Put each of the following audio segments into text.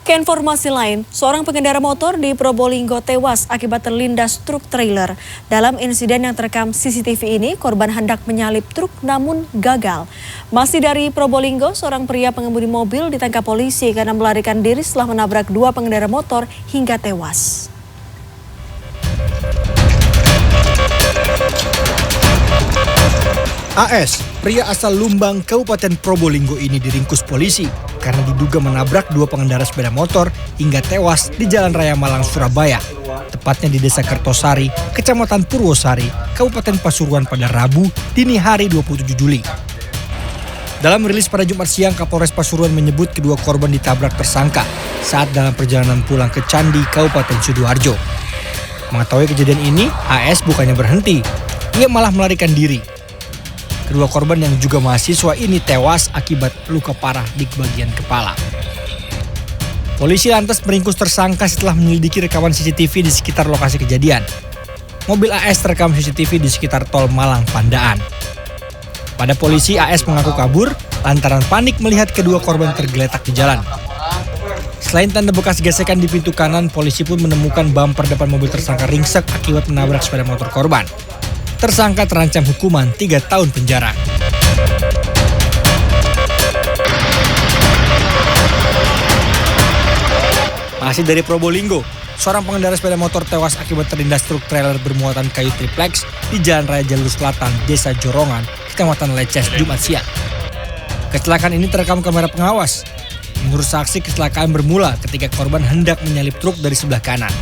Ke informasi lain, seorang pengendara motor di Probolinggo tewas akibat terlindas truk trailer. Dalam insiden yang terekam CCTV ini, korban hendak menyalip truk namun gagal. Masih dari Probolinggo, seorang pria pengemudi mobil ditangkap polisi karena melarikan diri setelah menabrak dua pengendara motor hingga tewas. AS, pria asal Lumbang, Kabupaten Probolinggo ini diringkus polisi karena diduga menabrak dua pengendara sepeda motor hingga tewas di Jalan Raya Malang, Surabaya. Tepatnya di Desa Kertosari, Kecamatan Purwosari, Kabupaten Pasuruan pada Rabu dini hari 27 Juli. Dalam rilis pada Jumat siang, Kapolres Pasuruan menyebut kedua korban ditabrak tersangka saat dalam perjalanan pulang ke Candi, Kabupaten Sidoarjo. Mengetahui kejadian ini, AS bukannya berhenti, ia malah melarikan diri. Kedua korban yang juga mahasiswa ini tewas akibat luka parah di bagian kepala. Polisi lantas meringkus tersangka setelah menyelidiki rekaman CCTV di sekitar lokasi kejadian. Mobil AS terekam CCTV di sekitar tol Malang Pandaan. Pada polisi, AS mengaku kabur lantaran panik melihat kedua korban tergeletak di jalan. Selain tanda bekas gesekan di pintu kanan, polisi pun menemukan bumper depan mobil tersangka ringsek akibat menabrak sepeda motor korban. Tersangka terancam hukuman 3 tahun penjara. Masih dari Probolinggo, seorang pengendara sepeda motor tewas akibat terlindas truk trailer bermuatan kayu triplex di Jalan Raya Jalur Selatan, Desa Jorongan, Kecamatan Leces, Jumat siang. Kecelakaan ini terekam kamera pengawas. Menurut saksi, kecelakaan bermula ketika korban hendak menyalip truk dari sebelah kanan.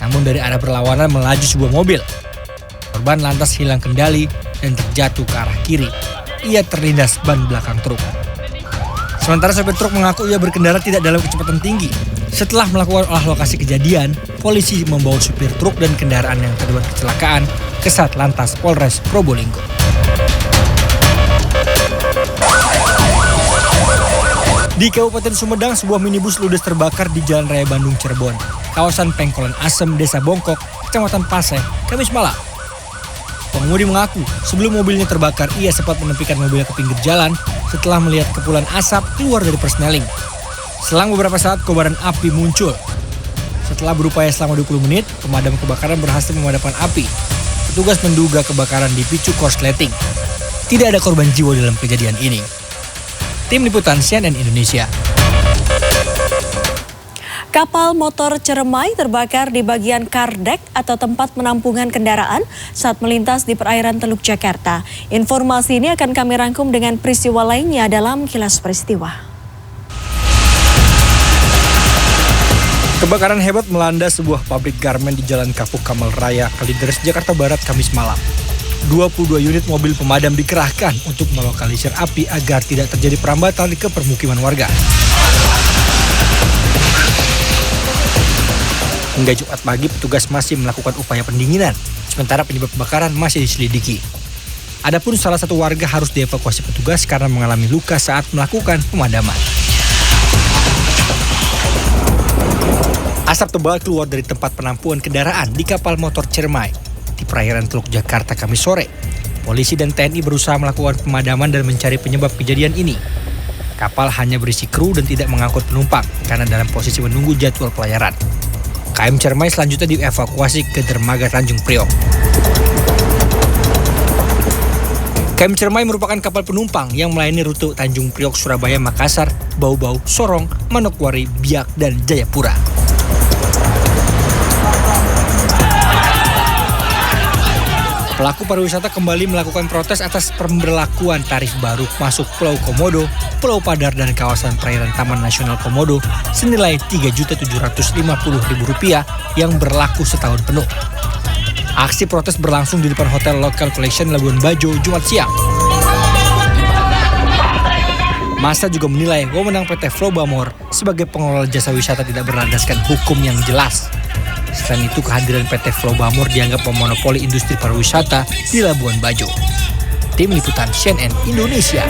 Namun dari arah berlawanan melaju sebuah mobil. Korban lantas hilang kendali dan terjatuh ke arah kiri. Ia terlindas ban belakang truk. Sementara sopir truk mengaku ia berkendara tidak dalam kecepatan tinggi. Setelah melakukan olah lokasi kejadian, polisi membawa supir truk dan kendaraan yang terlibat kecelakaan ke Satlantas Polres Probolinggo. Di Kabupaten Sumedang, sebuah minibus ludes terbakar di Jalan Raya Bandung Cirebon, kawasan Pengkolan Asem, Desa Bongkok, Kecamatan Paseh, Kamis malam. Pengemudi mengaku sebelum mobilnya terbakar, ia sempat menepikan mobilnya ke pinggir jalan setelah melihat kepulan asap keluar dari persneling. Selang beberapa saat, kobaran api muncul. Setelah berupaya selama 20 menit, pemadam kebakaran berhasil memadamkan api. Petugas menduga kebakaran dipicu korsleting. Tidak ada korban jiwa dalam kejadian ini. Tim Liputan CNN Indonesia. Kapal motor Ceremai terbakar di bagian kardek atau tempat penampungan kendaraan saat melintas di perairan Teluk Jakarta. Informasi ini akan kami rangkum dengan peristiwa lainnya dalam Kilas Peristiwa. Kebakaran hebat melanda sebuah pabrik garmen di Jalan Kapuk Kamal Raya, Kalideres, Jakarta Barat, Kamis malam. 22 unit mobil pemadam dikerahkan untuk melokalisir api agar tidak terjadi perambatan ke permukiman warga. Hingga Jumat pagi, petugas masih melakukan upaya pendinginan, sementara penyebab kebakaran masih diselidiki. Adapun salah satu warga harus dievakuasi petugas karena mengalami luka saat melakukan pemadaman. Asap tebal keluar dari tempat penampungan kendaraan di kapal motor Ceremai di perairan Teluk Jakarta Kamis sore. Polisi dan TNI berusaha melakukan pemadaman dan mencari penyebab kejadian ini. Kapal hanya berisi kru dan tidak mengangkut penumpang karena dalam posisi menunggu jadwal pelayaran. KM Ceremai selanjutnya dievakuasi ke dermaga Tanjung Priok. KM Ceremai merupakan kapal penumpang yang melayani rute Tanjung Priok, Surabaya, Makassar, Bau-Bau, Sorong, Manokwari, Biak, dan Jayapura. Pelaku pariwisata kembali melakukan protes atas pemberlakuan tarif baru masuk Pulau Komodo, Pulau Padar, dan kawasan perairan Taman Nasional Komodo senilai Rp3.750.000 yang berlaku setahun penuh. Aksi protes berlangsung di depan Hotel Local Collection Labuan Bajo, Jumat siang. Massa juga menilai wewenang PT Flowbamor sebagai pengelola jasa wisata tidak berlandaskan hukum yang jelas. Selain itu, kehadiran PT Flowbamor dianggap memonopoli industri pariwisata di Labuan Bajo. Tim Liputan CNN Indonesia.